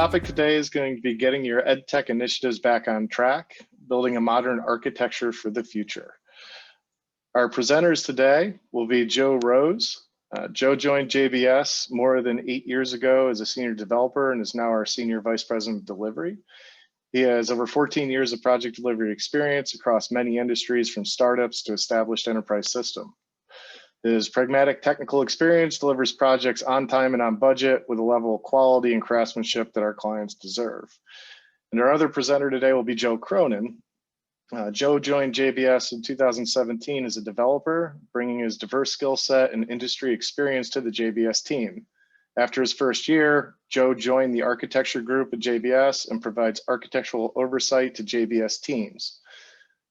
topic today is going to be getting your EdTech initiatives back on track, building a modern architecture for the future. Our presenters today will be Joe Rose. Joe joined JBS more than 8 years ago as a senior developer and is now our Senior Vice President of Delivery. He has over 14 years of project delivery experience across many industries, from startups to established enterprise system. His pragmatic technical experience delivers projects on time and on budget with a level of quality and craftsmanship that our clients deserve. And our other presenter today will be Joe Cronyn. Joe joined JBS in 2017 as a developer, bringing his diverse skill set and industry experience to the JBS team. After his first year, Joe joined the architecture group at JBS and provides architectural oversight to JBS teams.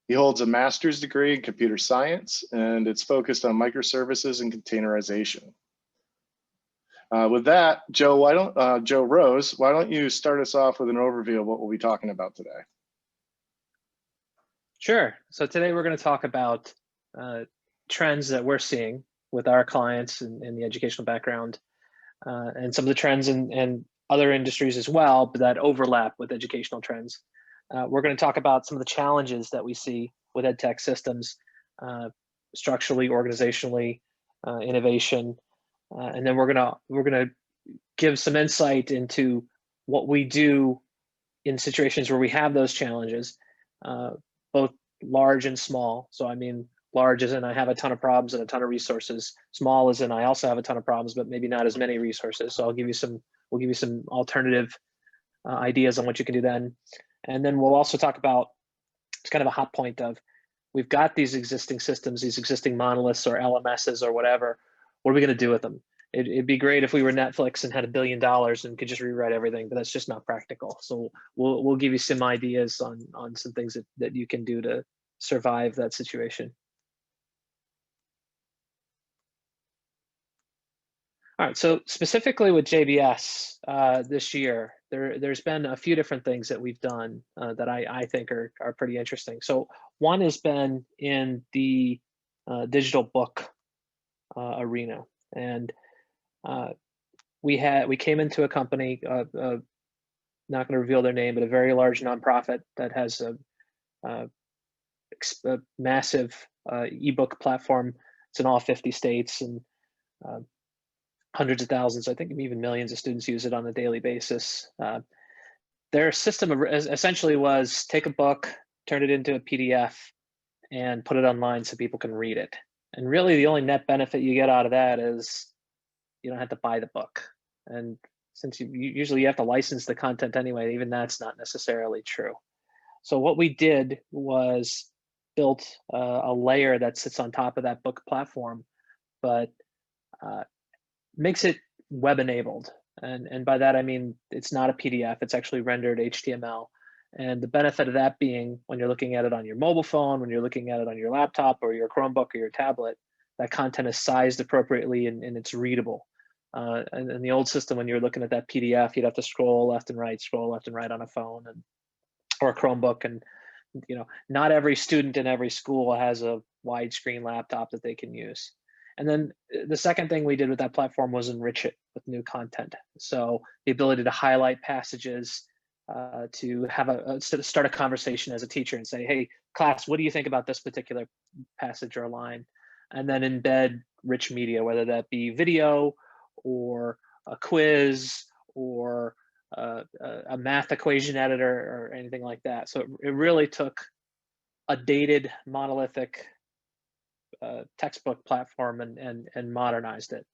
He holds a master's degree in computer science, and it's focused on microservices and containerization. With that, Joe Rose, why don't you start us off with an overview of what we'll be talking about today? Sure. So today we're going to talk about trends that we're seeing with our clients in the educational background, and some of the trends in other industries as well, but that overlap with educational trends. We're going to talk about some of the challenges that we see with EdTech systems, structurally, organizationally, innovation, and then we're going to give some insight into what we do in situations where we have those challenges, both large and small. So I mean, large as in I have a ton of problems and a ton of resources. Small as in I also have a ton of problems, but maybe not as many resources. So we'll give you some alternative ideas on what you can do then. And then we'll also talk about, it's kind of a hot point of, we've got these existing systems, these existing monoliths or LMSs or whatever. What are we going to do with them? It'd be great if we were Netflix and had $1 billion and could just rewrite everything, but that's just not practical. So we'll give you some ideas on some things that you can do to survive that situation. All right, so specifically with JBS this year, there's been a few different things that we've done that I think are pretty interesting. So one has been in the digital book arena, and we came into a company, not going to reveal their name, but a very large nonprofit that has a massive ebook platform. It's in all 50 states, and hundreds of thousands, I think even millions of students use it on a daily basis. Their system essentially was take a book, turn it into a PDF, and put it online so people can read it. And really the only net benefit you get out of that is you don't have to buy the book. And since usually you have to license the content anyway, even that's not necessarily true. So what we did was built a layer that sits on top of that book platform, but makes it web enabled. And by that, I mean, it's not a PDF, it's actually rendered HTML. And the benefit of that being when you're looking at it on your mobile phone, when you're looking at it on your laptop or your Chromebook or your tablet, that content is sized appropriately and it's readable. And in the old system, when you're looking at that PDF, you'd have to scroll left and right on a phone or a Chromebook. And not every student in every school has a widescreen laptop that they can use. And then the second thing we did with that platform was enrich it with new content. So the ability to highlight passages, to have start a conversation as a teacher and say, hey, class, what do you think about this particular passage or line? And then embed rich media, whether that be video or a quiz or a math equation editor or anything like that. So it really took a dated monolithic textbook platform and modernized it.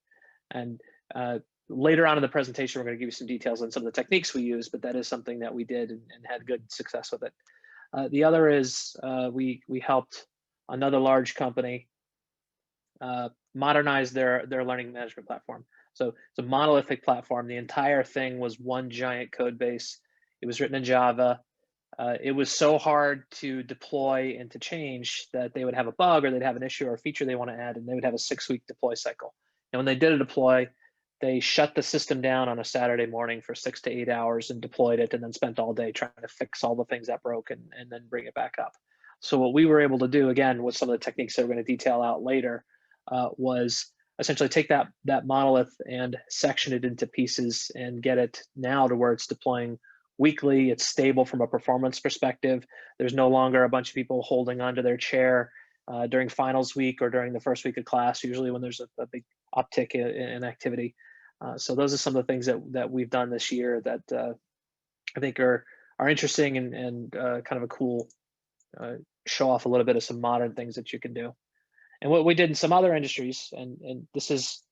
And later on in the presentation, we're going to give you some details on some of the techniques we use, but that is something that we did and had good success with it. The other is we helped another large company modernize their learning management platform. So it's a monolithic platform. The entire thing was one giant code base. It was written in Java. It was so hard to deploy and to change that they would have a bug or they'd have an issue or a feature they want to add, and they would have a 6-week deploy cycle. And when they did a deploy, they shut the system down on a Saturday morning for 6 to 8 hours and deployed it, and then spent all day trying to fix all the things that broke and then bring it back up. So what we were able to do, again, with some of the techniques that we're going to detail out later, was essentially take that monolith and section it into pieces and get it now to where it's deploying weekly. It's stable from a performance perspective. There's no longer a bunch of people holding onto their chair during finals week or during the first week of class, usually when there's a big uptick in activity. So those are some of the things that we've done this year that I think are interesting and kind of a cool show off a little bit of some modern things that you can do. And what we did in some other industries, and this is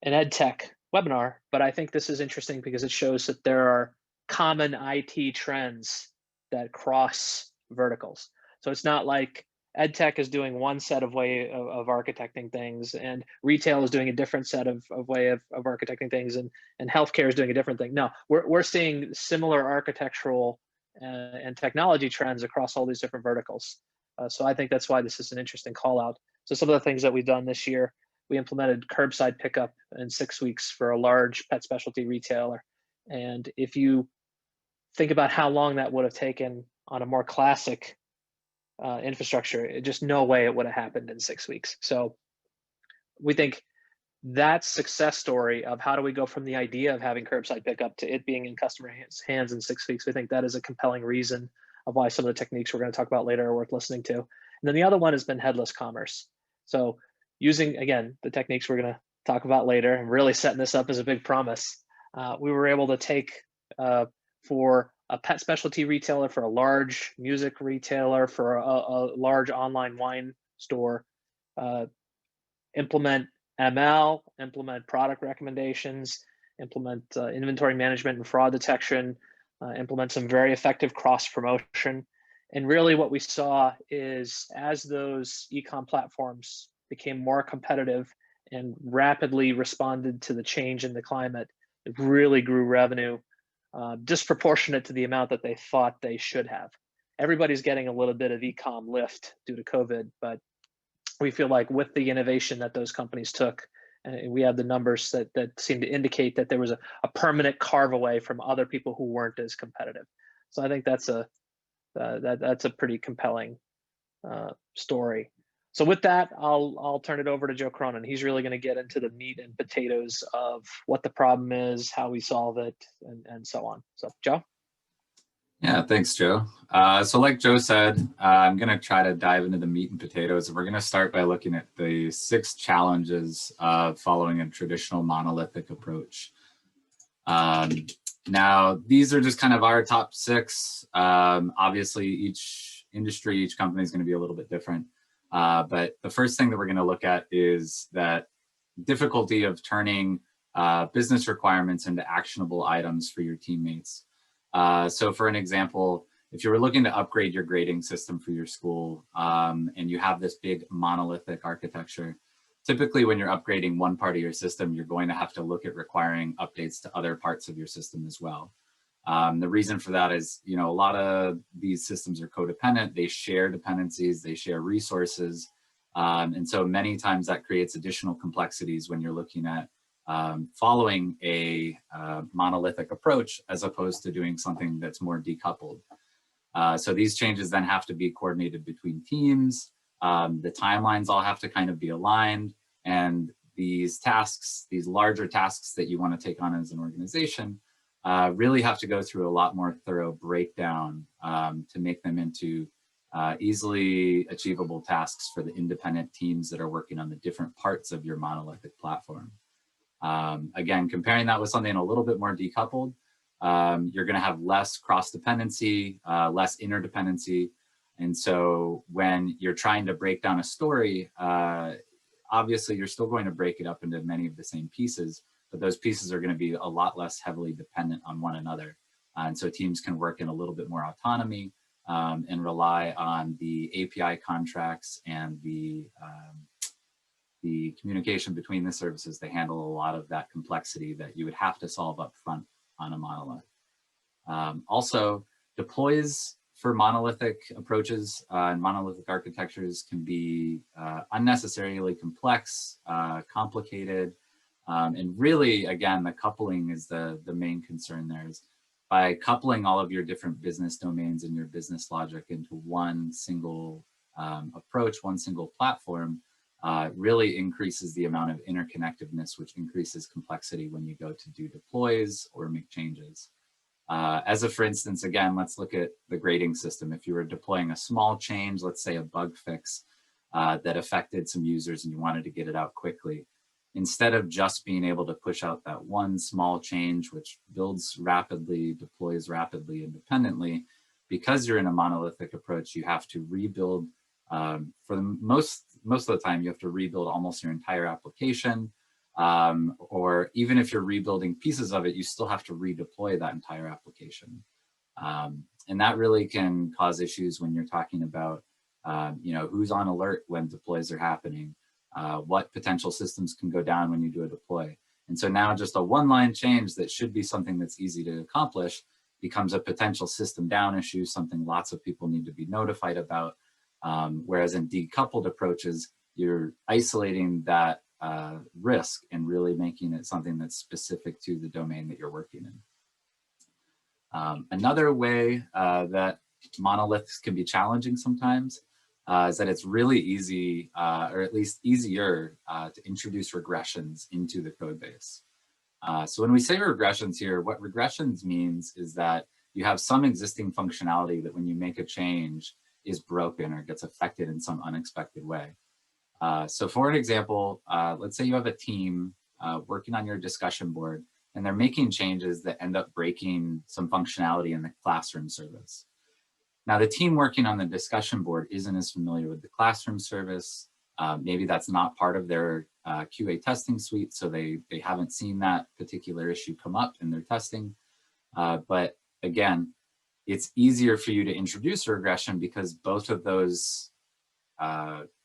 an EdTech webinar, but I think this is interesting because it shows that there are common IT trends that cross verticals. So it's not like EdTech is doing one set of way of architecting things, and retail is doing a different set of way of architecting things, and healthcare is doing a different thing. No, we're seeing similar architectural and technology trends across all these different verticals. So I think that's why this is an interesting call out. So some of the things that we've done this year, we implemented curbside pickup in 6 weeks for a large pet specialty retailer. And if you think about how long that would have taken on a more classic infrastructure, just no way it would have happened in 6 weeks. So we think that success story of how do we go from the idea of having curbside pickup to it being in customer hands in 6 weeks, we think that is a compelling reason of why some of the techniques we're going to talk about later are worth listening to. And then the other one has been headless commerce. So using, again, the techniques we're going to talk about later and really setting this up as a big promise, we were able to take for a pet specialty retailer, for a large music retailer, for a large online wine store, implement ML, implement product recommendations, implement inventory management and fraud detection, implement some very effective cross promotion. And really what we saw is as those e-com platforms became more competitive and rapidly responded to the change in the climate, it really grew revenue disproportionate to the amount that they thought they should have. Everybody's getting a little bit of e-com lift due to COVID, but we feel like with the innovation that those companies took, we have the numbers that seem to indicate that there was a permanent carve away from other people who weren't as competitive. So I think that's a pretty compelling story. So with that, I'll turn it over to Joe Cronyn. He's really going to get into the meat and potatoes of what the problem is, how we solve it, and so on. So Joe? Yeah, thanks, Joe. So like Joe said, I'm going to try to dive into the meat and potatoes. We're going to start by looking at the 6 challenges of following a traditional monolithic approach. Now, these are just kind of our top 6. Obviously, each industry, each company is going to be a little bit different. But the first thing that we're going to look at is that difficulty of turning business requirements into actionable items for your teammates. So for an example, if you were looking to upgrade your grading system for your school and you have this big monolithic architecture, typically when you're upgrading one part of your system, you're going to have to look at requiring updates to other parts of your system as well. The reason for that is, you know, a lot of these systems are codependent. They share dependencies, they share resources. And so many times that creates additional complexities when you're looking at following a monolithic approach as opposed to doing something that's more decoupled. So these changes then have to be coordinated between teams. The timelines all have to kind of be aligned, and these tasks, these larger tasks that you want to take on as an organization, really have to go through a lot more thorough breakdown to make them into easily achievable tasks for the independent teams that are working on the different parts of your monolithic platform. Again, comparing that with something a little bit more decoupled, you're going to have less cross-dependency, less interdependency. And so when you're trying to break down a story, obviously you're still going to break it up into many of the same pieces, but those pieces are going to be a lot less heavily dependent on one another. And so teams can work in a little bit more autonomy and rely on the API contracts and the communication between the services to handle a lot of that complexity that you would have to solve up front on a monolith. Also, deploys for monolithic approaches and monolithic architectures can be unnecessarily complex, complicated, and really, again, the coupling is the main concern there. Is by coupling all of your different business domains and your business logic into one single approach, one single platform, really increases the amount of interconnectedness, which increases complexity when you go to do deploys or make changes. For instance, again, let's look at the grading system. If you were deploying a small change, let's say a bug fix that affected some users and you wanted to get it out quickly, instead of just being able to push out that one small change, which builds rapidly, deploys rapidly independently, because you're in a monolithic approach, you have to rebuild. For the most of the time, you have to rebuild almost your entire application. Or even if you're rebuilding pieces of it, you still have to redeploy that entire application. And that really can cause issues when you're talking about, who's on alert when deploys are happening, what potential systems can go down when you do a deploy. And so now just a one-line change that should be something that's easy to accomplish becomes a potential system down issue, something lots of people need to be notified about. Whereas in decoupled approaches, you're isolating that risk and really making it something that's specific to the domain that you're working in. Another way that monoliths can be challenging sometimes is that it's really easy, or at least easier, to introduce regressions into the code base. So when we say regressions here, what regressions means is that you have some existing functionality that when you make a change is broken or gets affected in some unexpected way. So for an example, let's say you have a team working on your discussion board and they're making changes that end up breaking some functionality in the classroom service. Now the team working on the discussion board isn't as familiar with the classroom service. Maybe that's not part of their QA testing suite, so they haven't seen that particular issue come up in their testing. But again, it's easier for you to introduce a regression because both of those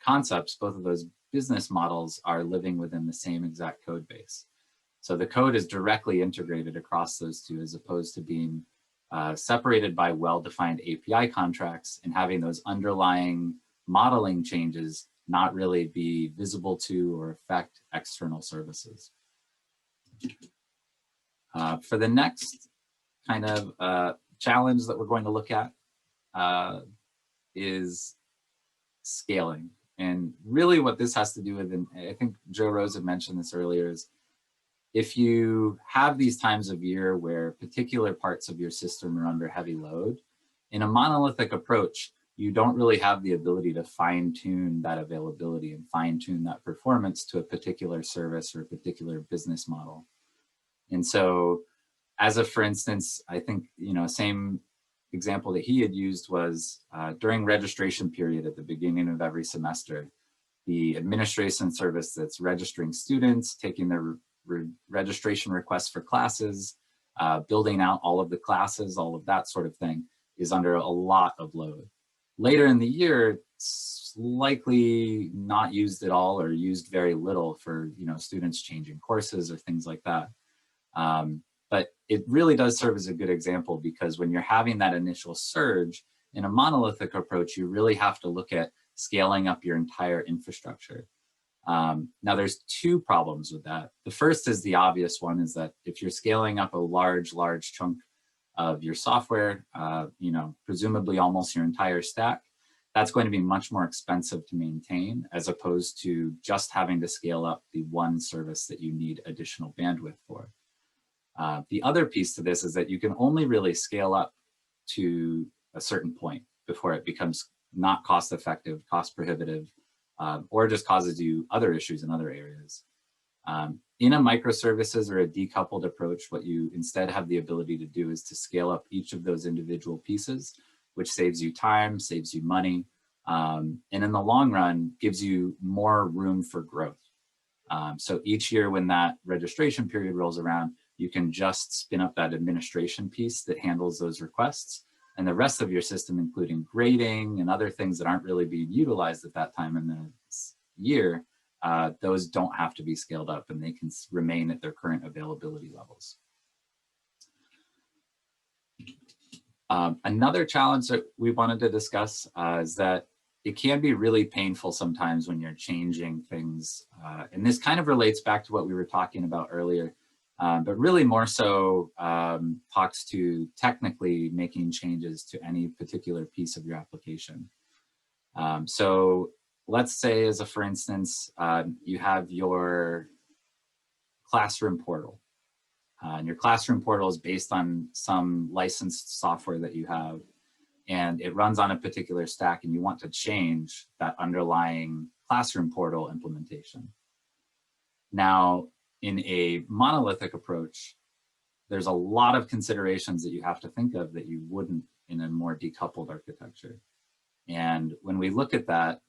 concepts, both of those business models are living within the same exact code base. So the code is directly integrated across those two as opposed to being separated by well-defined API contracts and having those underlying modeling changes not really be visible to or affect external services. For the next kind of challenge that we're going to look at is scaling. And really what this has to do with, and I think Joe Rose had mentioned this earlier, is if you have these times of year where particular parts of your system are under heavy load, in a monolithic approach, you don't really have the ability to fine tune that availability and fine tune that performance to a particular service or a particular business model. And so for instance, I think, same example that he had used was during registration period at the beginning of every semester, the administration service that's registering students, taking their registration requests for classes, building out all of the classes, all of that sort of thing is under a lot of load. Later in the year, it's likely not used at all or used very little for students changing courses or things like that. But it really does serve as a good example because when you're having that initial surge in a monolithic approach, you really have to look at scaling up your entire infrastructure. Now there's two problems with that. The first is the obvious one, is that if you're scaling up a large chunk of your software, presumably almost your entire stack, that's going to be much more expensive to maintain as opposed to just having to scale up the one service that you need additional bandwidth for. The other piece to this is that you can only really scale up to a certain point before it becomes not cost effective, cost prohibitive, or just causes you other issues in other areas. In a microservices or a decoupled approach, what you instead have the ability to do is to scale up each of those individual pieces, which saves you time, saves you money, and in the long run, gives you more room for growth. So each year when that registration period rolls around, you can just spin up that administration piece that handles those requests, and the rest of your system, including grading and other things that aren't really being utilized at that time in the year, those don't have to be scaled up and they can remain at their current availability levels. Another challenge that we wanted to discuss is that it can be really painful sometimes when you're changing things. And this kind of relates back to what we were talking about earlier, but really more so talks to technically making changes to any particular piece of your application. So let's say, as a for instance, you have your classroom portal. And your classroom portal is based on some licensed software that you have, and it runs on a particular stack, and you want to change that underlying classroom portal implementation. Now, in a monolithic approach, there's a lot of considerations that you have to think of that you wouldn't in a more decoupled architecture. And when we look at that,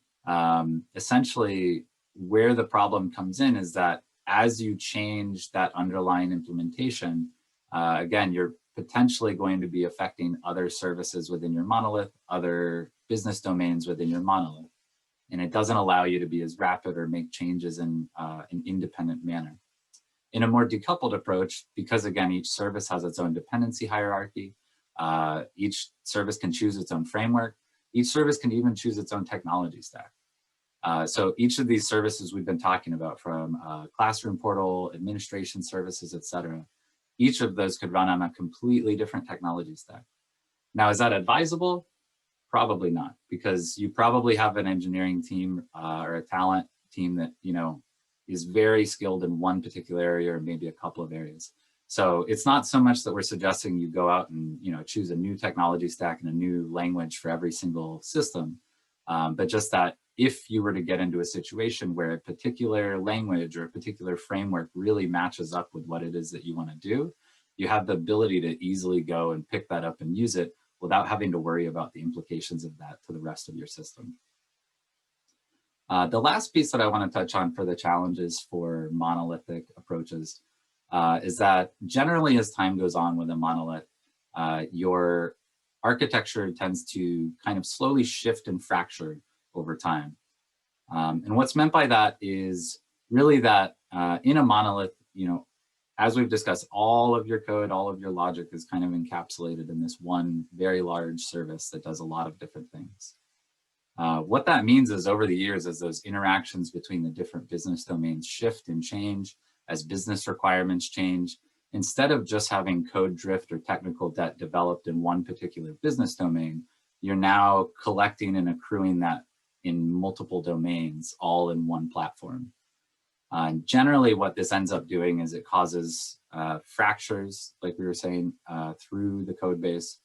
essentially where the problem comes in is that as you change that underlying implementation, again, you're potentially going to be affecting other services within your monolith, other business domains within your monolith. And it doesn't allow you to be as rapid or make changes in an independent manner. In a more decoupled approach, because again, each service has its own dependency hierarchy, each service can choose its own framework, each service can even choose its own technology stack. So each of these services we've been talking about, from classroom portal, administration services, et cetera, each of those could run on a completely different technology stack. Now, is that advisable? Probably not, because you probably have an engineering team or a talent team that, you know, is very skilled in one particular area or maybe a couple of areas. So it's not so much that we're suggesting you go out and, you know, choose a new technology stack and a new language for every single system, but just that if you were to get into a situation where a particular language or a particular framework really matches up with what it is that you want to do, you have the ability to easily go and pick that up and use it without having to worry about the implications of that to the rest of your system. The last piece that I want to touch on for the challenges for monolithic approaches is that generally as time goes on with a monolith, your architecture tends to kind of slowly shift and fracture over time. And what's meant by that is really that in a monolith, you know, as we've discussed, all of your code, all of your logic is kind of encapsulated in this one very large service that does a lot of different things. What that means is over the years, as those interactions between the different business domains shift and change, as business requirements change, instead of just having code drift or technical debt developed in one particular business domain, you're now collecting and accruing that in multiple domains, all in one platform. Generally, what this ends up doing is it causes fractures, like we were saying, through the code base.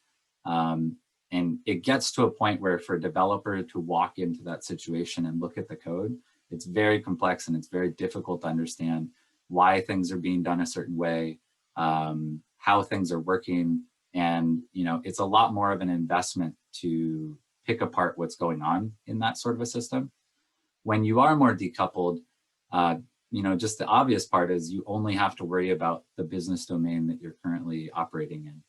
And it gets to a point where for a developer to walk into that situation and look at the code, it's very complex and it's very difficult to understand why things are being done a certain way, how things are working. And, you know, it's a lot more of an investment to pick apart what's going on in that sort of a system. When you are more decoupled, you know, just the obvious part is you only have to worry about the business domain that you're currently operating in.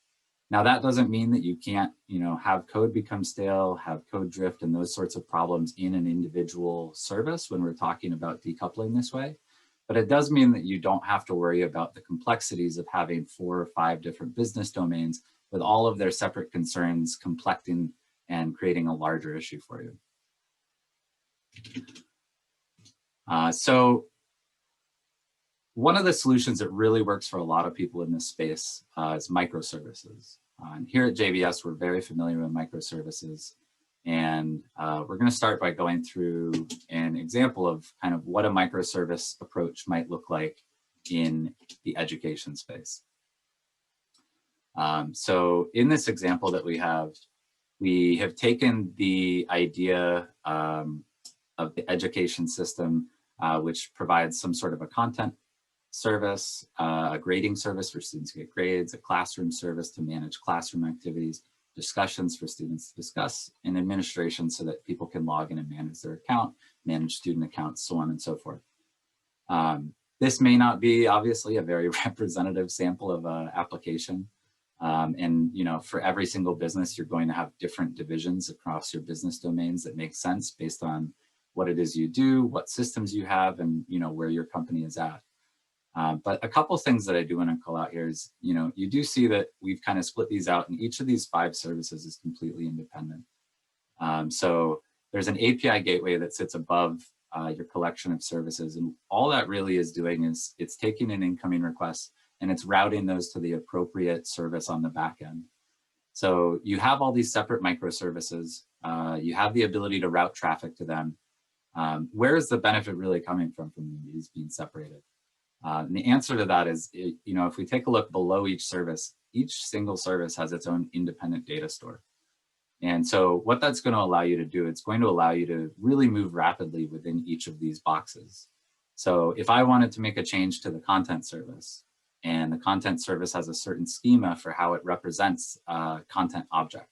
Now, that doesn't mean that you can't, you know, have code become stale, have code drift and those sorts of problems in an individual service when we're talking about decoupling this way. But it does mean that you don't have to worry about the complexities of having 4 or 5 different business domains with all of their separate concerns complecting and creating a larger issue for you. So one of the solutions that really works for a lot of people in this space is microservices. And here at JBS, we're very familiar with microservices. And we're going to start by going through an example of kind of what a microservice approach might look like in the education space. So in this example that we have taken the idea of the education system, which provides some sort of a content service, a grading service for students to get grades, a classroom service to manage classroom activities, discussions for students to discuss, and administration so that people can log in and manage their account, manage student accounts, so on and so forth. This may not be obviously a very representative sample of an application. And you know, for every single business, you're going to have different divisions across your business domains that make sense based on what it is you do, what systems you have, and you know, where your company is at. But a couple things that I do want to call out here is, you know, you do see that we've kind of split these out, and each of these 5 services is completely independent. So there's an API gateway that sits above your collection of services, and all that really is doing is it's taking an incoming request and it's routing those to the appropriate service on the back end. So you have all these separate microservices. You have the ability to route traffic to them. Where is the benefit really coming from these being separated? And the answer to that is, if we take a look below each single service has its own independent data store. And so what that's going to allow you to do, it's going to allow you to really move rapidly within each of these boxes. So if I wanted to make a change to the content service, and the content service has a certain schema for how it represents a content object,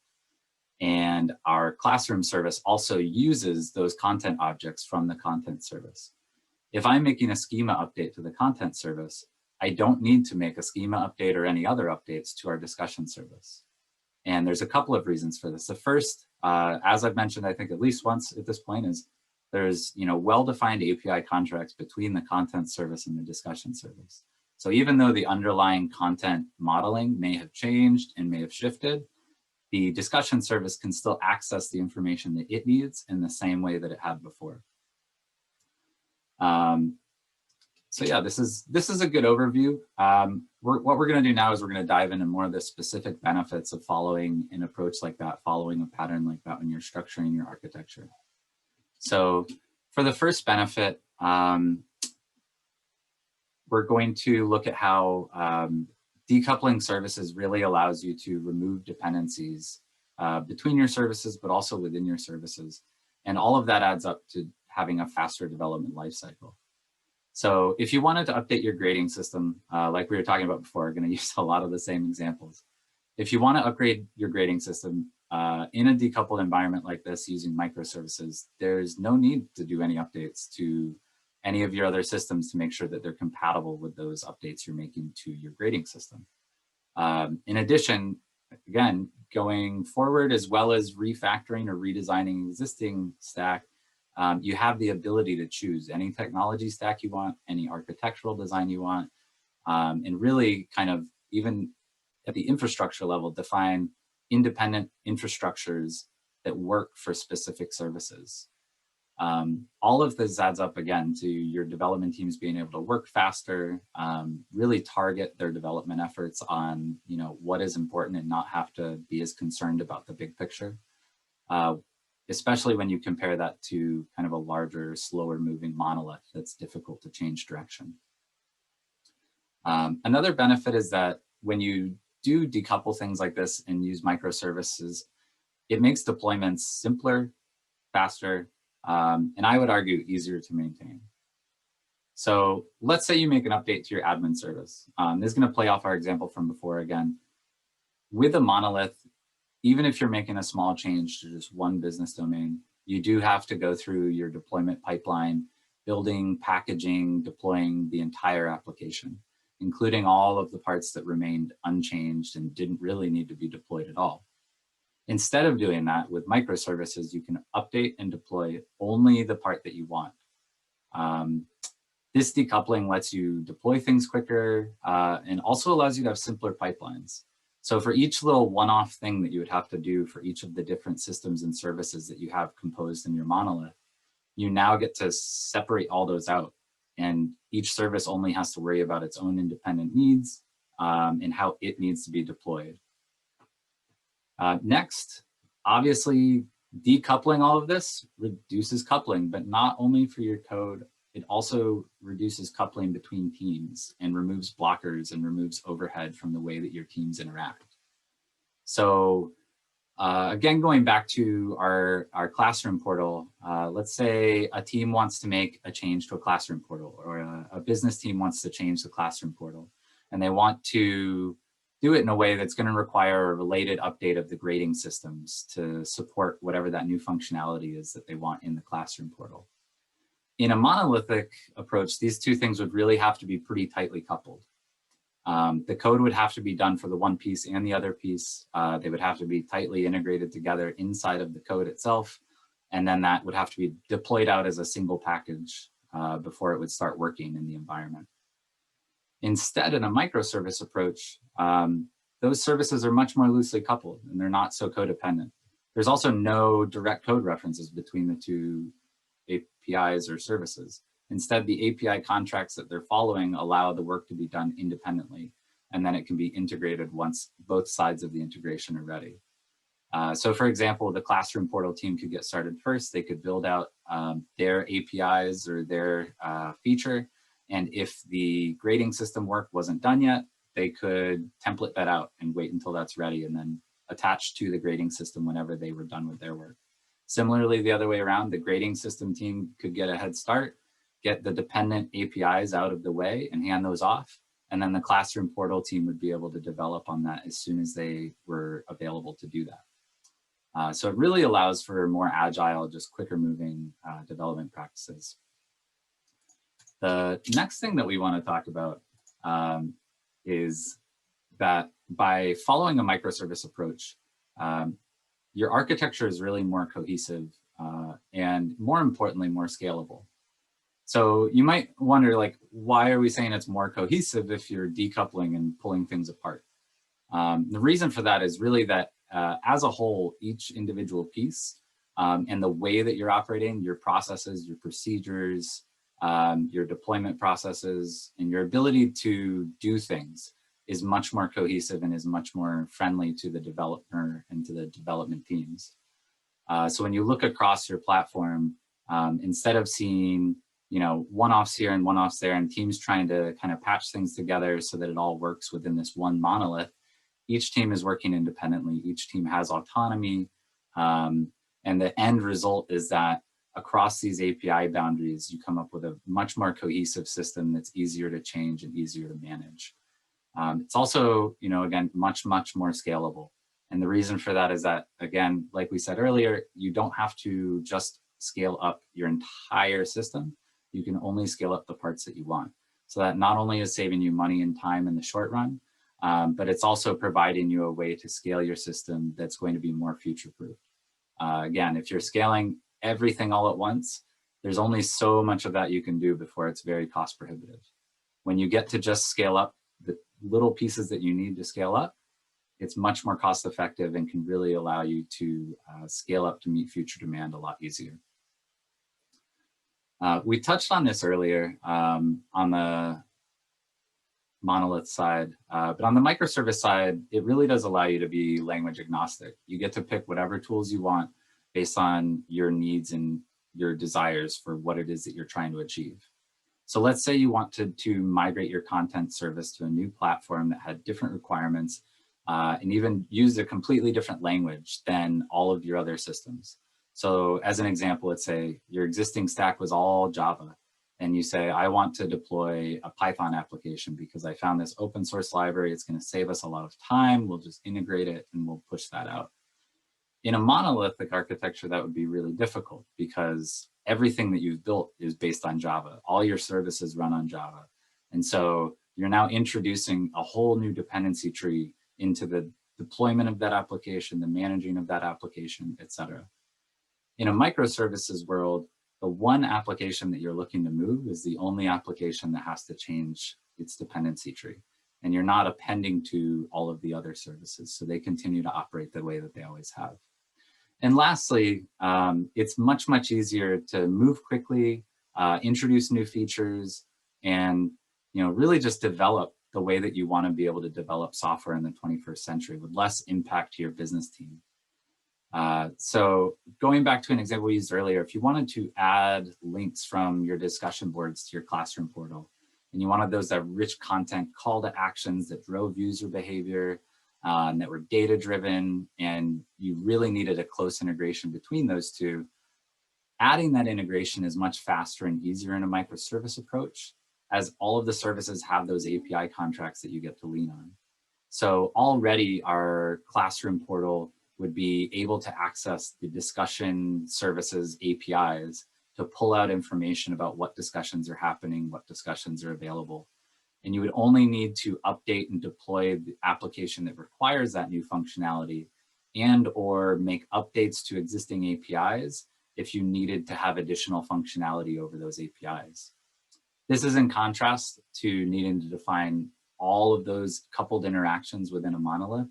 and our classroom service also uses those content objects from the content service. If I'm making a schema update to the content service, I don't need to make a schema update or any other updates to our discussion service. And there's a couple of reasons for this. The first, as I've mentioned, I think at least once at this point, is there's well-defined API contracts between the content service and the discussion service. So even though the underlying content modeling may have changed and may have shifted, the discussion service can still access the information that it needs in the same way that it had before. So yeah, this is a good overview. What we're going to do now is we're going to dive into more of the specific benefits of following an approach like that, following a pattern like that when you're structuring your architecture. So for the first benefit, we're going to look at how decoupling services really allows you to remove dependencies between your services, but also within your services. And all of that adds up to having a faster development lifecycle. So if you wanted to update your grading system, like we were talking about before, I'm going to use a lot of the same examples. If you want to upgrade your grading system in a decoupled environment like this using microservices, there's no need to do any updates to any of your other systems to make sure that they're compatible with those updates you're making to your grading system. In addition, again, going forward, as well as refactoring or redesigning existing stack, you have the ability to choose any technology stack you want, any architectural design you want, and really kind of even at the infrastructure level, define independent infrastructures that work for specific services. All of this adds up again to your development teams being able to work faster, really target their development efforts on what is important and not have to be as concerned about the big picture. Especially when you compare that to kind of a larger, slower moving monolith that's difficult to change direction. Another benefit is that when you do decouple things like this and use microservices, it makes deployments simpler, faster, and I would argue easier to maintain. So let's say you make an update to your admin service. This is going to play off our example from before again. With a monolith, even if you're making a small change to just one business domain, you do have to go through your deployment pipeline, building, packaging, deploying the entire application, including all of the parts that remained unchanged and didn't really need to be deployed at all. Instead of doing that with microservices, you can update and deploy only the part that you want. This decoupling lets you deploy things quicker and also allows you to have simpler pipelines. So for each little one-off thing that you would have to do for each of the different systems and services that you have composed in your monolith, you now get to separate all those out. And each service only has to worry about its own independent needs and how it needs to be deployed. Next, obviously, decoupling all of this reduces coupling, but not only for your code, it also reduces coupling between teams and removes blockers and removes overhead from the way that your teams interact. So again, going back to our classroom portal, let's say a team wants to make a change to a classroom portal, or a business team wants to change the classroom portal, and they want to do it in a way that's going to require a related update of the grading systems to support whatever that new functionality is that they want in the classroom portal. In a monolithic approach, these two things would really have to be pretty tightly coupled. The code would have to be done for the one piece and the other piece. They would have to be tightly integrated together inside of the code itself. And then that would have to be deployed out as a single package before it would start working in the environment. Instead, in a microservice approach, those services are much more loosely coupled and they're not so codependent. There's also no direct code references between the two APIs or services. Instead, the API contracts that they're following allow the work to be done independently, and then it can be integrated once both sides of the integration are ready. So for example, the classroom portal team could get started first. They could build out their APIs or their feature. And if the grading system work wasn't done yet, they could template that out and wait until that's ready and then attach to the grading system whenever they were done with their work. Similarly, the other way around, the grading system team could get a head start, get the dependent APIs out of the way and hand those off. And then the classroom portal team would be able to develop on that as soon as they were available to do that. So it really allows for more agile, just quicker moving development practices. The next thing that we want to talk about is that by following a microservice approach, your architecture is really more cohesive and more importantly, more scalable. So you might wonder, like, why are we saying it's more cohesive if you're decoupling and pulling things apart? The reason for that is really that as a whole, each individual piece and the way that you're operating, your processes, your procedures, your deployment processes, and your ability to do things is much more cohesive and is much more friendly to the developer and to the development teams. So when you look across your platform, instead of seeing one-offs here and one-offs there and teams trying to kind of patch things together so that it all works within this one monolith, each team is working independently. Each team has autonomy. And the end result is that across these API boundaries, you come up with a much more cohesive system that's easier to change and easier to manage. It's also, again, much more scalable. And the reason for that is that, again, like we said earlier, you don't have to just scale up your entire system. You can only scale up the parts that you want. So that not only is saving you money and time in the short run, but it's also providing you a way to scale your system that's going to be more future-proof. Again, if you're scaling everything all at once, there's only so much of that you can do before it's very cost prohibitive. When you get to just scale up the little pieces that you need to scale up, it's much more cost effective and can really allow you to scale up to meet future demand a lot easier. We touched on this earlier on the monolith side, but on the microservice side, it really does allow you to be language agnostic. You get to pick whatever tools you want based on your needs and your desires for what it is that you're trying to achieve. So let's say you wanted to migrate your content service to a new platform that had different requirements and even used a completely different language than all of your other systems. So as an example, let's say your existing stack was all Java and you say, I want to deploy a Python application because I found this open source library. It's going to save us a lot of time. We'll just integrate it and we'll push that out. In a monolithic architecture, that would be really difficult because everything that you've built is based on Java. All your services run on Java. And so you're now introducing a whole new dependency tree into the deployment of that application, the managing of that application, et cetera. In a microservices world, the one application that you're looking to move is the only application that has to change its dependency tree. And you're not appending to all of the other services. So they continue to operate the way that they always have. And lastly, it's much easier to move quickly, introduce new features, and really just develop the way that you want to be able to develop software in the 21st century with less impact to your business team. So going back to an example we used earlier, if you wanted to add links from your discussion boards to your classroom portal, and you wanted those that rich content, call to actions that drove user behavior, that were data driven, and you really needed a close integration between those two, adding that integration is much faster and easier in a microservice approach, as all of the services have those API contracts that you get to lean on. So already our classroom portal would be able to access the discussion services APIs to pull out information about what discussions are happening, what discussions are available. And you would only need to update and deploy the application that requires that new functionality and or make updates to existing APIs if you needed to have additional functionality over those APIs. This is in contrast to needing to define all of those coupled interactions within a monolith,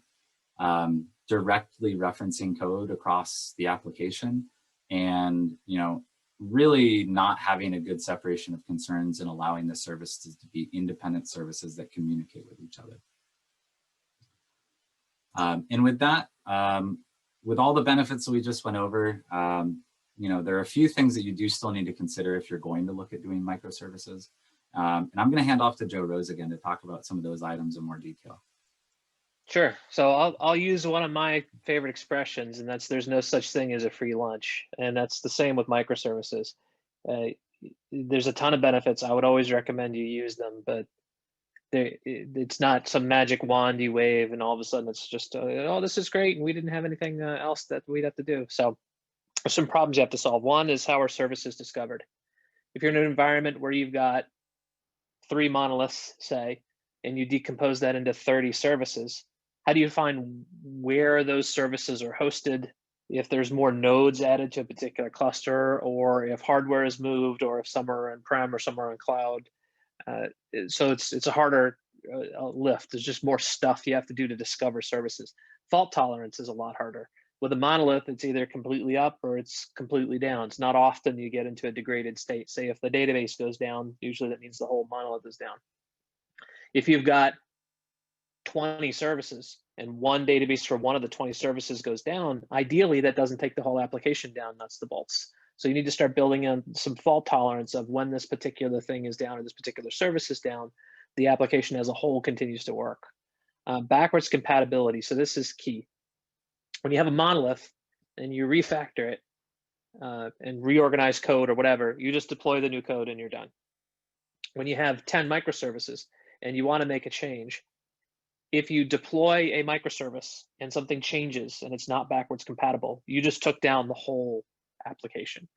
directly referencing code across the application, and really not having a good separation of concerns and allowing the services to be independent services that communicate with each other. And with that, with all the benefits that we just went over, there are a few things that you do still need to consider if you're going to look at doing microservices. And I'm going to hand off to Joe Rose again to talk about some of those items in more detail. Sure. So I'll use one of my favorite expressions, and that's there's no such thing as a free lunch. And that's the same with microservices. There's a ton of benefits. I would always recommend you use them, but it's not some magic wand you wave and all of a sudden it's just, oh, this is great, and we didn't have anything else that we'd have to do. So there's some problems you have to solve. One is how are services discovered? If you're in an environment where you've got 3 monoliths, say, and you decompose that into 30 services, how do you find where those services are hosted, if there's more nodes added to a particular cluster, or if hardware is moved, or if some are on-prem or some are on cloud? So it's a harder lift. There's just more stuff you have to do to discover services. Fault tolerance is a lot harder. With a monolith, it's either completely up or it's completely down. It's not often you get into a degraded state. Say if the database goes down, usually that means the whole monolith is down. If you've got 20 services and one database for one of the 20 services goes down, ideally that doesn't take the whole application down, nuts to bolts. So you need to start building in some fault tolerance of when this particular thing is down or this particular service is down, the application as a whole continues to work. Backwards compatibility. So this is key. When you have a monolith and you refactor it and reorganize code or whatever, you just deploy the new code and you're done. When you have 10 microservices and you want to make a change, if you deploy a microservice and something changes and it's not backwards compatible, you just took down the whole application.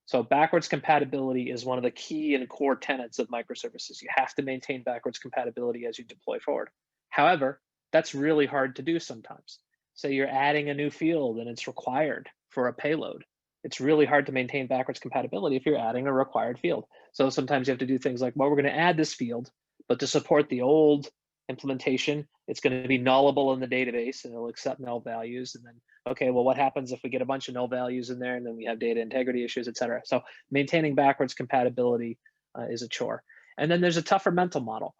So backwards compatibility is one of the key and core tenets of microservices. You have to maintain backwards compatibility as you deploy forward. However, that's really hard to do sometimes. Say you're adding a new field and it's required for a payload. It's really hard to maintain backwards compatibility if you're adding a required field. So sometimes you have to do things like, well, we're going to add this field, but to support the old implementation, it's going to be nullable in the database and it'll accept null values. And then, okay, well, what happens if we get a bunch of null values in there and then we have data integrity issues, et cetera? So maintaining backwards compatibility is a chore. And then there's a tougher mental model.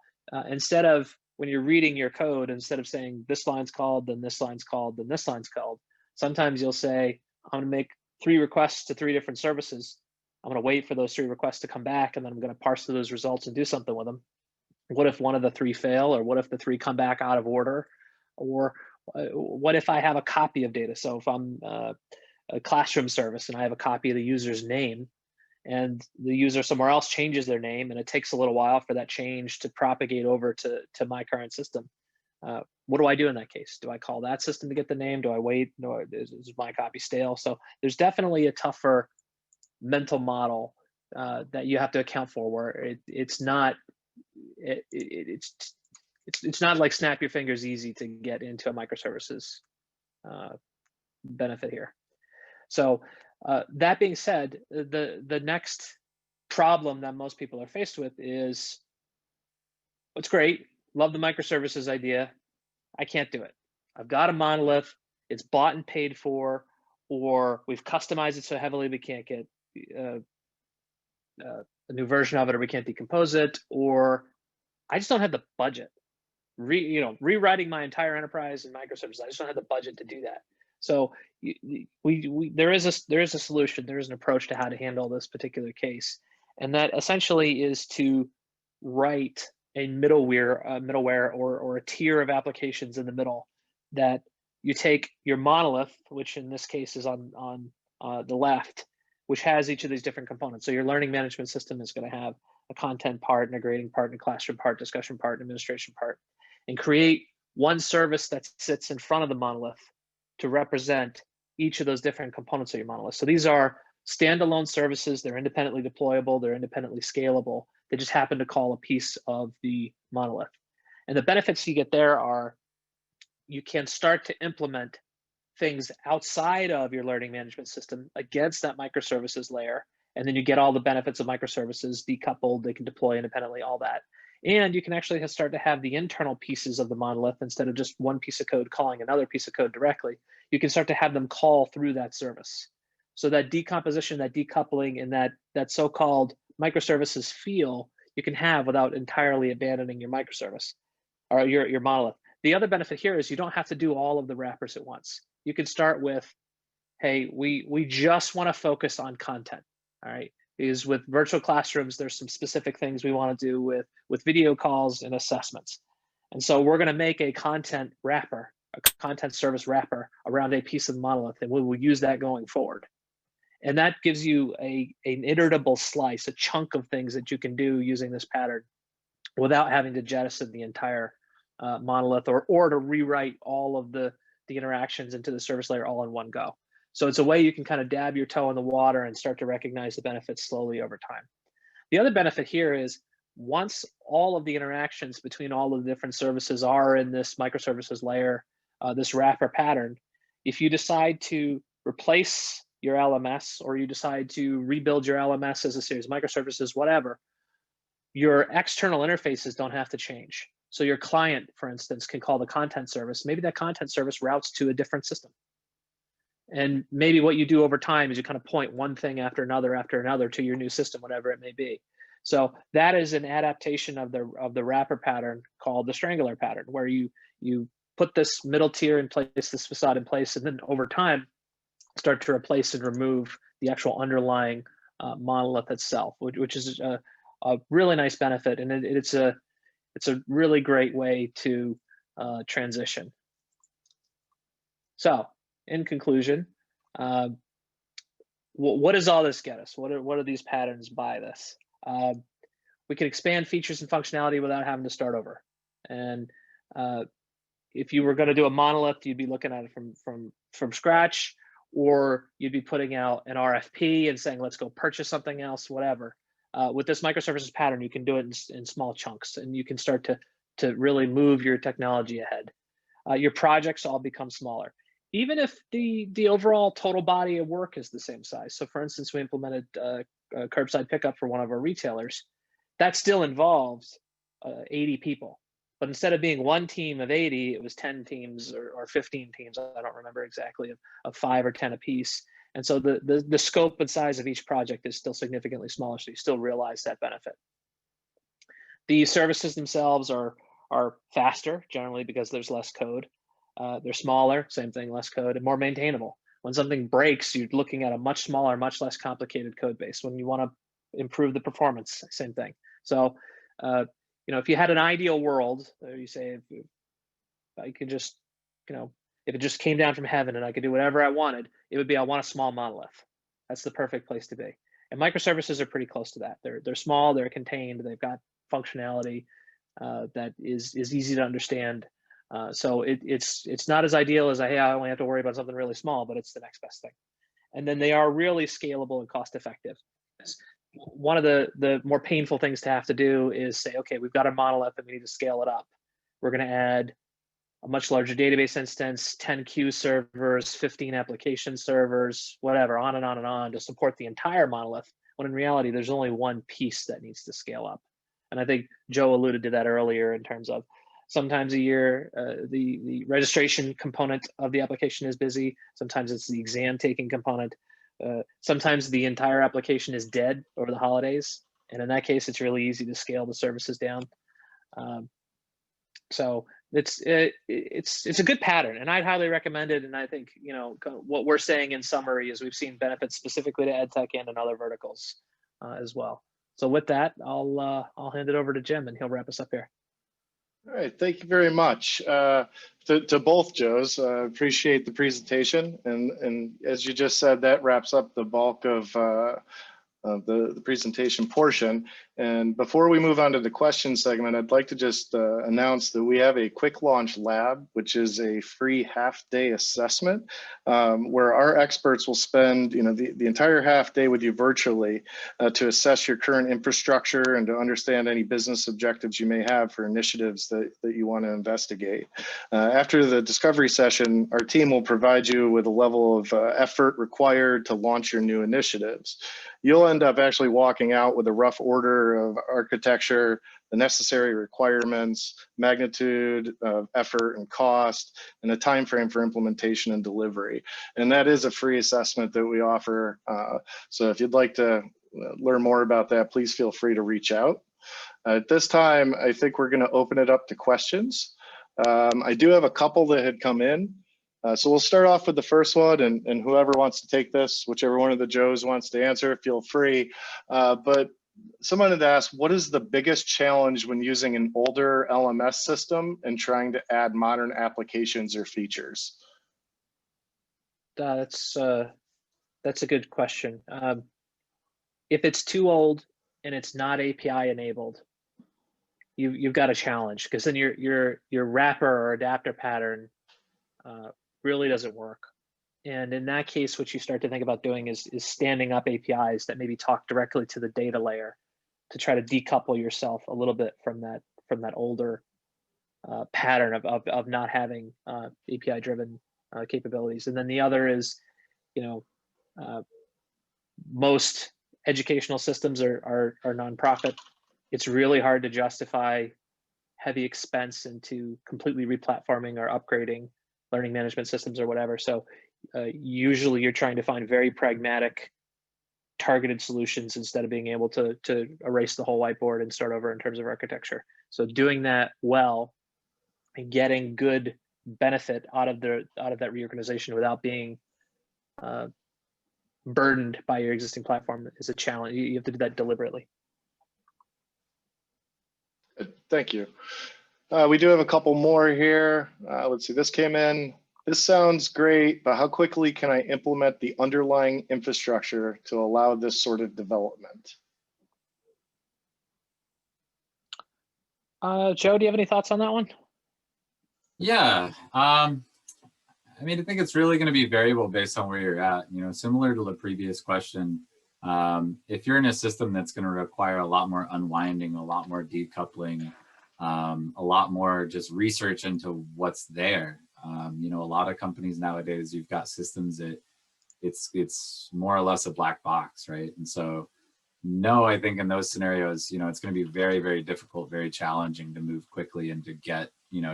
Instead of, when you're reading your code, instead of saying this line's called, then this line's called, then this line's called, sometimes you'll say, I'm going to make 3 requests to 3 different services. I'm going to wait for those 3 requests to come back, and then I'm going to parse through those results and do something with them. What if one of the 3 fail, or what if the 3 come back out of order? Or what if I have a copy of data? So if I'm a classroom service and I have a copy of the user's name, and the user somewhere else changes their name, and it takes a little while for that change to propagate over to my current system. What do I do in that case? Do I call that system to get the name? Do I wait? No, is my copy stale? So there's definitely a tougher mental model that you have to account for, where it's not like snap your fingers easy to get into a microservices benefit here. So that being said, the next problem that most people are faced with is, it's great, love the microservices idea, I can't do it. I've got a monolith, it's bought and paid for, or we've customized it so heavily we can't get a new version of it, or we can't decompose it, or I just don't have the budget. Rewriting my entire enterprise in microservices, I just don't have the budget to do that. So there is a solution, there is an approach to how to handle this particular case, and that essentially is to write a middleware or a tier of applications in the middle, that you take your monolith, which in this case is on the left, which has each of these different components. So your learning management system is going to have a content part, and a grading part, and a classroom part, discussion part, and administration part, and create one service that sits in front of the monolith to represent each of those different components of your monolith. So these are standalone services, they're independently deployable, they're independently scalable, they just happen to call a piece of the monolith. And the benefits you get there are, you can start to implement things outside of your learning management system against that microservices layer, and then you get all the benefits of microservices decoupled, they can deploy independently, all that. And you can actually start to have the internal pieces of the monolith, instead of just one piece of code calling another piece of code directly, you can start to have them call through that service. So that decomposition, that decoupling, and that so-called microservices feel you can have without entirely abandoning your microservice or your monolith. The other benefit here is you don't have to do all of the wrappers at once. You can start with hey, we just want to focus on content, all right? Because with virtual classrooms, there's some specific things we want to do with video calls and assessments. And so we're going to make a content wrapper, a content service wrapper around a piece of monolith, and we will use that going forward. And that gives you an iterable slice, a chunk of things that you can do using this pattern without having to jettison the entire monolith or to rewrite all of the interactions into the service layer all in one go. So it's a way you can kind of dab your toe in the water and start to recognize the benefits slowly over time. The other benefit here is once all of the interactions between all of the different services are in this microservices layer, this wrapper pattern, if you decide to replace your LMS or you decide to rebuild your LMS as a series of microservices, whatever, your external interfaces don't have to change. So your client, for instance, can call the content service. Maybe that content service routes to a different system. And maybe what you do over time is you kind of point one thing after another to your new system, whatever it may be. So that is an adaptation of the wrapper pattern called the strangler pattern, where you put this middle tier in place, this facade in place, and then over time start to replace and remove the actual underlying monolith itself, which is a really nice benefit, and it's a really great way to transition. So, in conclusion, what does all this get us? What are these patterns by this? We can expand features and functionality without having to start over. And if you were going to do a monolith, you'd be looking at it from scratch, or you'd be putting out an RFP and saying, let's go purchase something else, whatever. With this microservices pattern, you can do it in small chunks, and you can start to really move your technology ahead. Your projects all become smaller, even if the overall total body of work is the same size. So for instance, we implemented curbside pickup for one of our retailers. That still involves 80 people. But instead of being one team of 80, it was 10 teams or 15 teams, I don't remember exactly, of 5 or 10 apiece. And so the scope and size of each project is still significantly smaller, so you still realize that benefit. The services themselves are faster, generally because there's less code. They're smaller, same thing, less code, and more maintainable. When something breaks, you're looking at a much smaller, much less complicated code base. When you want to improve the performance, same thing. So, if you had an ideal world, you say, if I could just, if it just came down from heaven and I could do whatever I wanted, it would be, I want a small monolith. That's the perfect place to be. And microservices are pretty close to that. They're small, they're contained, they've got functionality that is easy to understand. So it's not as ideal as hey, I only have to worry about something really small, but it's the next best thing. And then they are really scalable and cost effective. One of the more painful things to have to do is say, okay, we've got a monolith and we need to scale it up. We're going to add a much larger database instance, 10 queue servers, 15 application servers, whatever, on and on and on to support the entire monolith, when in reality, there's only one piece that needs to scale up. And I think Joe alluded to that earlier in terms of sometimes a year, the registration component of the application is busy. Sometimes it's the exam taking component. Sometimes the entire application is dead over the holidays. And in that case, it's really easy to scale the services down. So it's a good pattern, and I'd highly recommend it. And I think, what we're saying in summary is we've seen benefits specifically to EdTech and in other verticals as well. So with that, I'll hand it over to Jim and he'll wrap us up here. All right, thank you very much to both Joes. Appreciate the presentation, and as you just said, that wraps up the bulk of the presentation portion. And before we move on to the question segment, I'd like to just announce that we have a quick launch lab, which is a free half-day assessment where our experts will spend the entire half day with you virtually to assess your current infrastructure and to understand any business objectives you may have for initiatives that you want to investigate. After the discovery session, our team will provide you with a level of effort required to launch your new initiatives. You'll end up actually walking out with a rough order of architecture, the necessary requirements, magnitude of effort and cost, and a time frame for implementation and delivery. And that is a free assessment that we offer. So if you'd like to learn more about that, please feel free to reach out. At this time, I think we're going to open it up to questions. I do have a couple that had come in. So we'll start off with the first one, and whoever wants to take this, whichever one of the Joes wants to answer, feel free. But someone had asked, what is the biggest challenge when using an older LMS system and trying to add modern applications or features? That's a good question. If it's too old and it's not API enabled, you've got a challenge, because then your wrapper or adapter pattern really doesn't work. And in that case, what you start to think about doing is standing up APIs that maybe talk directly to the data layer to try to decouple yourself a little bit from that older pattern of not having API driven capabilities. And then the other is, most educational systems are nonprofit. It's really hard to justify heavy expense into completely replatforming or upgrading learning management systems or whatever. So usually you're trying to find very pragmatic, targeted solutions instead of being able to erase the whole whiteboard and start over in terms of architecture. So doing that well and getting good benefit out of that reorganization without being burdened by your existing platform is a challenge. You have to do that deliberately. Thank you. We do have a couple more here. Let's see, this came in. This sounds great, but how quickly can I implement the underlying infrastructure to allow this sort of development? Joe, do you have any thoughts on that one? Yeah, I mean, I think it's really going to be variable based on where you're at. Similar to the previous question, if you're in a system that's going to require a lot more unwinding, a lot more decoupling, a lot more just research into what's there. A lot of companies nowadays, you've got systems that it's more or less a black box, right? And so, no, I think in those scenarios, it's going to be very, very difficult, very challenging to move quickly and to get,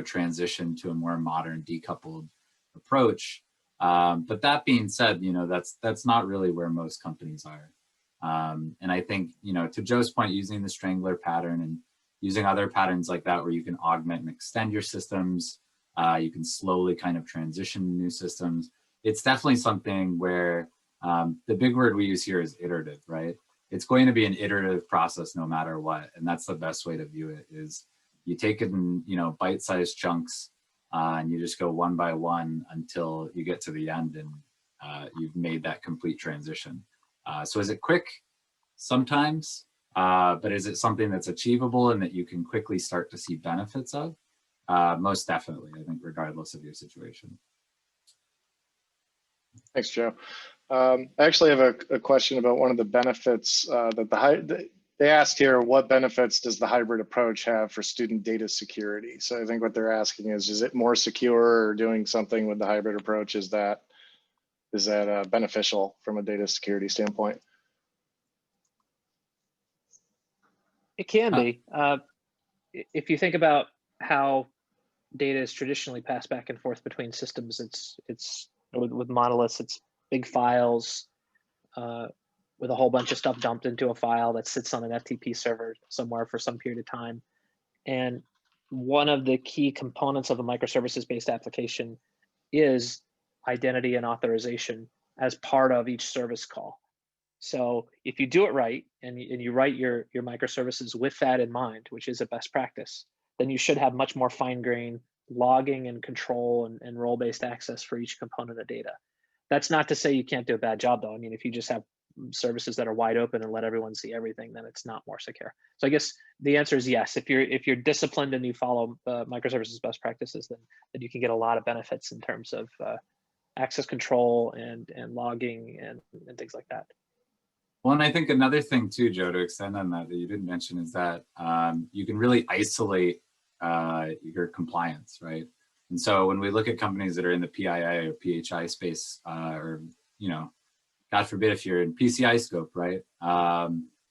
transition to a more modern decoupled approach. But that being said, that's not really where most companies are. And I think, to Joe's point, using the strangler pattern and using other patterns like that, where you can augment and extend your systems, you can slowly kind of transition to new systems. It's definitely something where the big word we use here is iterative, right? It's going to be an iterative process no matter what. And that's the best way to view it, is you take it in, bite-sized chunks, and you just go one by one until you get to the end and you've made that complete transition. So is it quick? Sometimes, but is it something that's achievable and that you can quickly start to see benefits of? Most definitely, I think, regardless of your situation. Thanks, Joe. I actually have a question about one of the benefits that they asked here, what benefits does the hybrid approach have for student data security? So I think what they're asking is it more secure, or doing something with the hybrid approach, is that beneficial from a data security standpoint? It can be. If you think about how data is traditionally passed back and forth between systems, it's with monoliths, it's big files with a whole bunch of stuff dumped into a file that sits on an FTP server somewhere for some period of time. And one of the key components of a microservices-based application is identity and authorization as part of each service call. So if you do it right and you write your microservices with that in mind, which is a best practice, then you should have much more fine-grained logging and control and role-based access for each component of data. That's not to say you can't do a bad job, though. I mean, if you just have services that are wide open and let everyone see everything, then it's not more secure. So I guess the answer is yes. If you're disciplined and you follow microservices best practices, then you can get a lot of benefits in terms of access control and logging and things like that. Well, and I think another thing too, Joe, to extend on that you didn't mention, is that you can really isolate your compliance, right? And so when we look at companies that are in the PII or PHI space, or, God forbid if you're in PCI scope, right?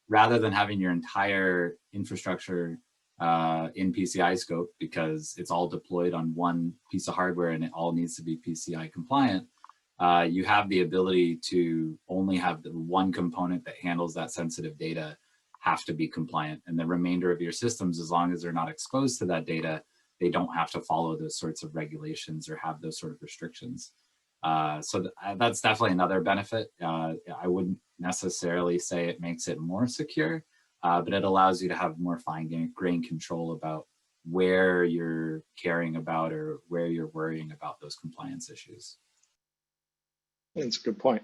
Rather than having your entire infrastructure in PCI scope because it's all deployed on one piece of hardware and it all needs to be PCI compliant, you have the ability to only have the one component that handles that sensitive data have to be compliant. And the remainder of your systems, as long as they're not exposed to that data, they don't have to follow those sorts of regulations or have those sort of restrictions. So that's definitely another benefit. I wouldn't necessarily say it makes it more secure, but it allows you to have more fine-grained control about where you're caring about or where you're worrying about those compliance issues. That's a good point.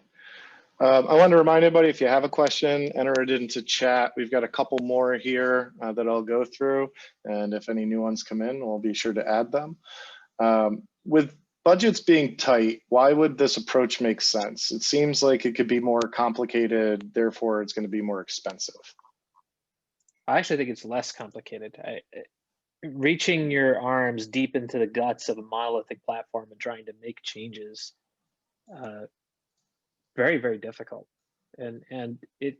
I want to remind everybody, if you have a question, enter it into chat. We've got a couple more here that I'll go through, and if any new ones come in, we'll be sure to add them. With budgets being tight, why would this approach make sense? It seems like it could be more complicated, therefore it's going to be more expensive. I actually think it's less complicated. Reaching your arms deep into the guts of a monolithic platform and trying to make changes, very, very difficult. And it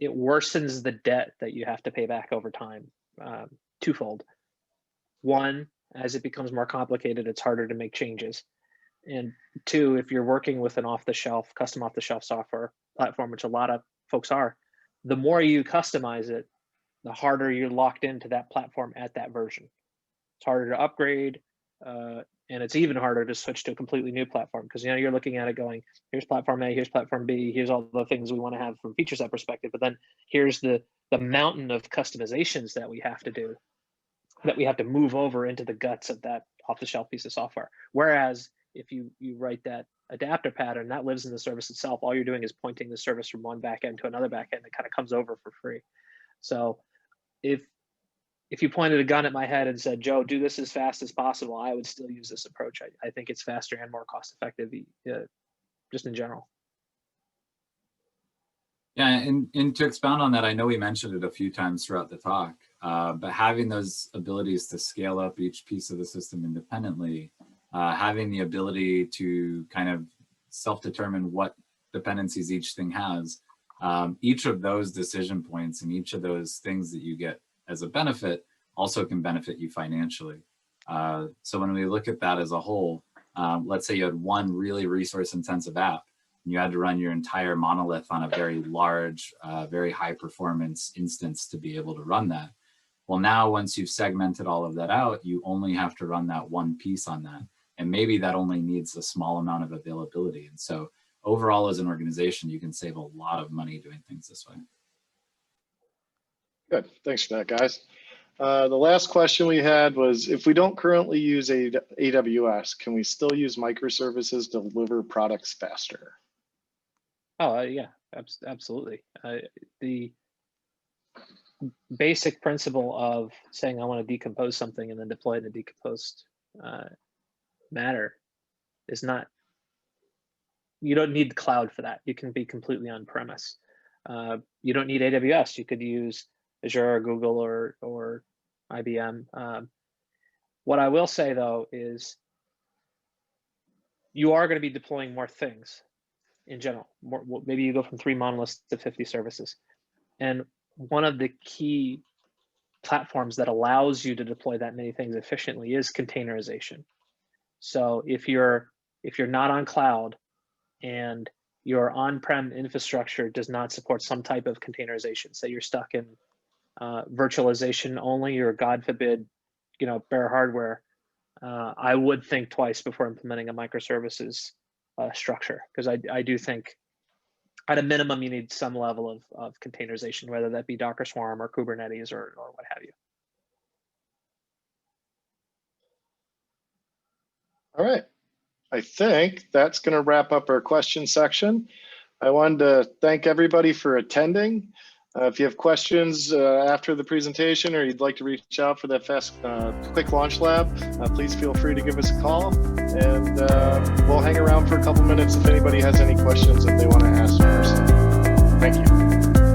worsens the debt that you have to pay back over time, twofold. One, as it becomes more complicated, it's harder to make changes. And two, if you're working with an off-the-shelf, custom off-the-shelf software platform, which a lot of folks are, the more you customize it, the harder you're locked into that platform at that version. It's harder to upgrade, and it's even harder to switch to a completely new platform, because you're looking at it going, here's platform A, here's platform B, here's all the things we want to have from feature set perspective, but then here's the mountain of customizations that we have to do, that we have to move over into the guts of that off-the-shelf piece of software. Whereas if you write that adapter pattern, that lives in the service itself. All you're doing is pointing the service from one backend to another backend. It kind of comes over for free. So if you pointed a gun at my head and said, Joe, do this as fast as possible, I would still use this approach. I think it's faster and more cost effective, just in general. Yeah, and to expound on that, I know we mentioned it a few times throughout the talk, but having those abilities to scale up each piece of the system independently, having the ability to kind of self-determine what dependencies each thing has, each of those decision points and each of those things that you get as a benefit also can benefit you financially. So when we look at that as a whole, let's say you had one really resource-intensive app, and you had to run your entire monolith on a very large, very high-performance instance to be able to run that. Well, now once you've segmented all of that out, you only have to run that one piece on that. And maybe that only needs a small amount of availability. And so overall, as an organization, you can save a lot of money doing things this way. Good, thanks for that, guys. The last question we had was, if we don't currently use AWS, can we still use microservices to deliver products faster? Oh, yeah, absolutely. The basic principle of saying I want to decompose something and then deploy it in a decomposed matter is not, you don't need the cloud for that. You can be completely on premise. You don't need AWS. You could use Azure or Google or IBM. What I will say though is you are going to be deploying more things in general. Maybe you go from 3 monoliths to 50 services. And one of the key platforms that allows you to deploy that many things efficiently is containerization. So if you're not on cloud and your on-prem infrastructure does not support some type of containerization, say you're stuck in virtualization only, or God forbid, bare hardware, I would think twice before implementing a microservices structure, because I do think at a minimum you need some level of containerization, whether that be Docker Swarm or Kubernetes or what have you. All right, I think that's going to wrap up our question section. I wanted to thank everybody for attending. If you have questions after the presentation, or you'd like to reach out for that fast, quick launch lab, please feel free to give us a call, and we'll hang around for a couple minutes if anybody has any questions that they want to ask first. Thank you.